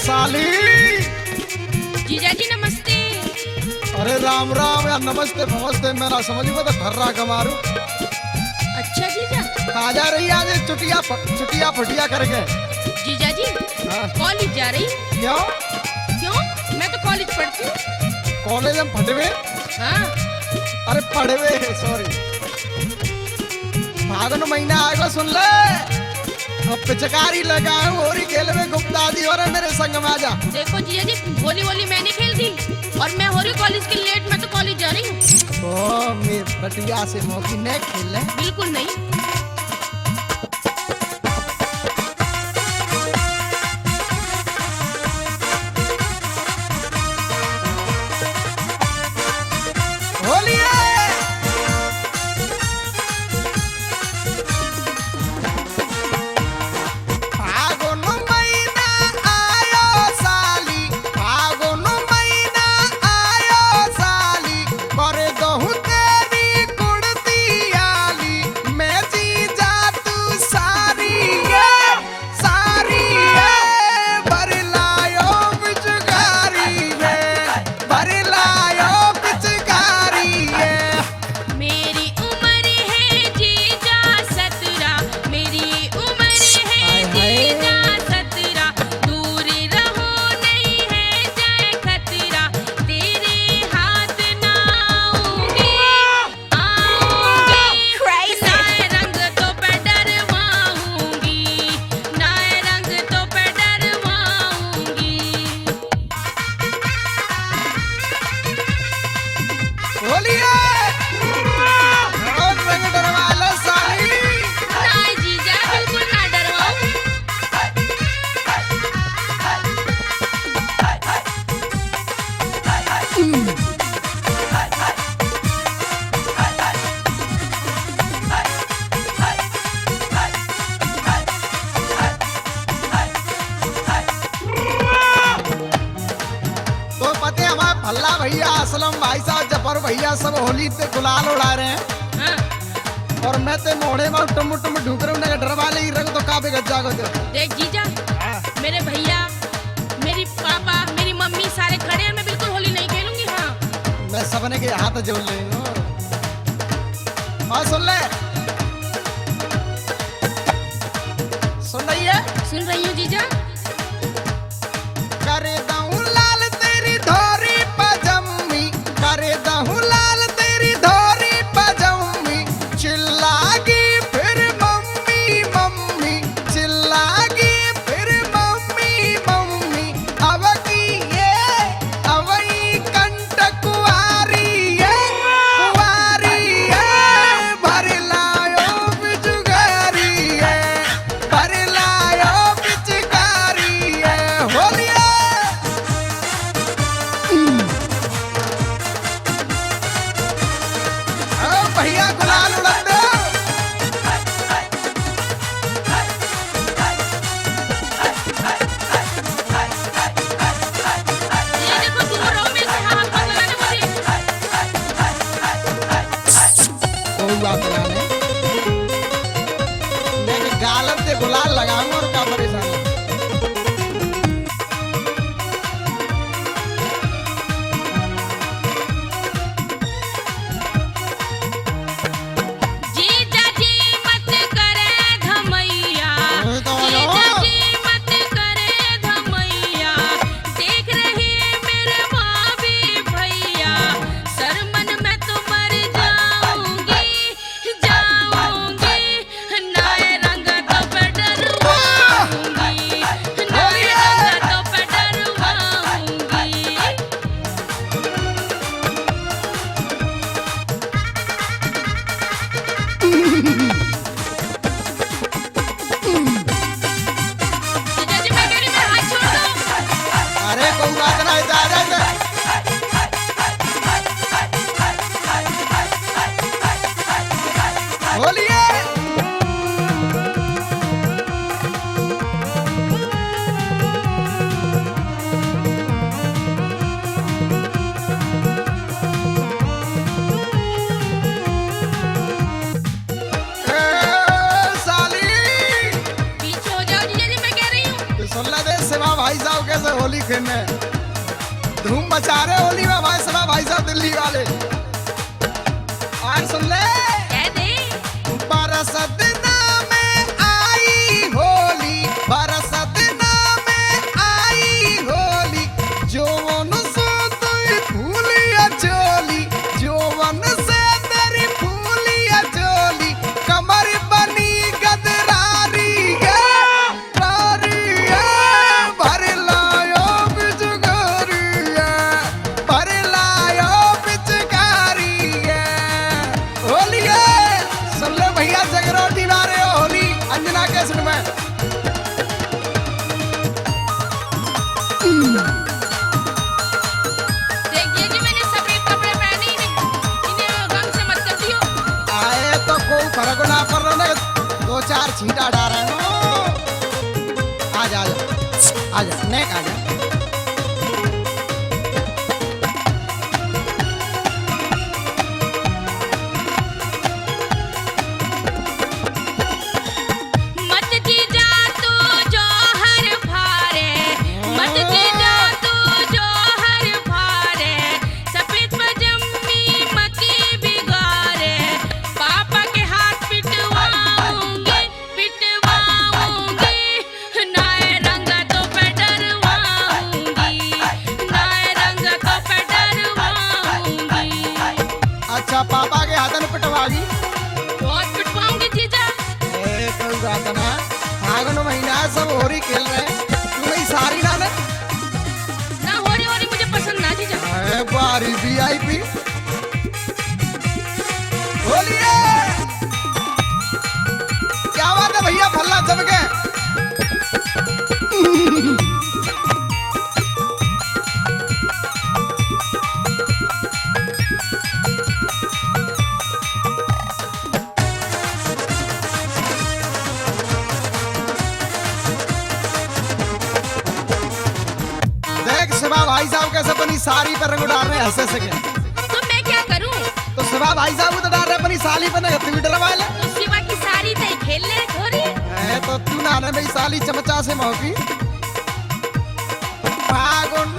साली। जीजा जी नमस्ते। अरे राम राम या नमस्ते नमस्ते मेरा समझ में तो धर्रा कमारू। अच्छा जीजा, कहाँ जा रही है आज चुटिया फटिया करके? जीजा जी हाँ। कॉलेज जा रही। क्यों? क्यों? मैं तो कॉलेज पढ़ती हूँ। कॉलेज में फटवे? हाँ। अरे पढ़वे सॉरी। फागुन महीना आएगा सुन ले, अब पिचकारी लगाए होरी खेल में गुप्ता दी और मेरे संग में आजा। देखो जीजा जी, होली होली मैं नहीं खेलती और मैं हो रही कॉलेज के लेट, मैं तो कॉलेज जा रही हूँ। ओ मेरे बटिया से मौकी नहीं खेल। बिल्कुल नहीं। भल्ला भैया, असलम भाई साहब, जफर भैया सब होली पे गुलाल उड़ा रहे हैं। हाँ। और मैं ते मोड़े में टुम टुम ढूंढ रहा हूँ, डरवा ले रंग तो काबे गज्जा को दे। देख जीजा, मेरे भैया, मेरी पापा, मेरी मम्मी सारे खड़े हैं, मैं बिल्कुल होली नहीं खेलूंगी। हाँ। मैं सबने के हाथ जोड़ लेंगे। और सुन ले, सुन रही है? सुन रही हूँ जीजा। करे दाऊं लाल तेरी धोरी पजम्मी, करे दाऊं लाल तेरी धोरी पजम्मी, चिल्लागी फिर मम्मी मम्मी, चिल्लागी फिर मम्मी मम्मी, अब की ये अवई कंट कुआरी ये भर लायो बिचुगारी ये, भर लायो बिचकारी ये, होलिया भैया गुलाल उड़ा दो। ये देखो तुम रहो मेरे से हाथ मत लगाने वाली। कोई बात नहीं, मैं गालत से गुलाल लगाऊंगा और क्या परेशानी। जीजा जी मत करे धमैया, जीजा जी मत करे धमैया, देख रही है मेरे भाभी भैया, सरमन मैं तो मर जाऊंगी, जाऊंगी, नए रंग तो पे डरवाऊंगी, नए रंग तो पे डरवाऊंगी। जीजा जी मैं कह रही, मेरा हाथ छोड़ दो। अरे कोई बात नहीं, जा जा जा। होलिया साली पीछे हो जाओ जीजा जी, मैं कह रही हूँ। सुन ला दे सेवा भाई साहब कैसे होली खेलने। धूम मचा रहे होली में हमारे सभा भाई साहब दिल्ली वाले। और सुन ले कह दे बरसत में आई होली, बरसत में आई होली, जौवन से तेरी फूलिया चोली, जौवन से तेरी फूलिया चोली, कमर बनी गदरारी है, रारी है, भर लायो पिचकारी है, भर लायो पिचकारी है। होली है, सुन लो भैया जगरोटी मारे होली अंजना के सुन में। देखिए जी मैंने सफेद कपड़े पहने ही नहीं, इन्हें रंग से मत कर दियो। आए तो कोई फर्क ना पड़ रहा है, दो चार छींटा डाल रहे हैं। आजा आजा आजा नेक आजा। मत की जा तू जौहर फारे, मत की जा तू जौहर फारे, सफेद पजम्मी मकी बिगाड़े, पापा के हाथ पिटवाऊंगी पिटवाऊंगी, नए रंग तो पे डरवाऊंगी, नए रंग तो पे डरवाऊंगी। अच्छा पापा के हाथन पिटवागी। बहुत पिटवाऊंगी जीजा। ए कोई बात ना, फागुन महीना है, सब होली खेल रहे हैं, तुम्हें सारी ना ले। ना होरी होरी मुझे पसंद ना जीजा। ए बारी VIP होली है। क्या बात है भैया फल्ला जम के। देख शिवा भाई साहब कैसे अपनी साड़ी पर रंग डाल रहे हैं हंसे सके। तो मैं क्या करूं? तो शिवा भाई साहब तो डाल रहे हैं अपनी साली पर ट्विटर वाले। तो शिवा की साड़ी तय खेल ले थोड़ी। तो तू नाने में साली चमचा से मौकी फागुन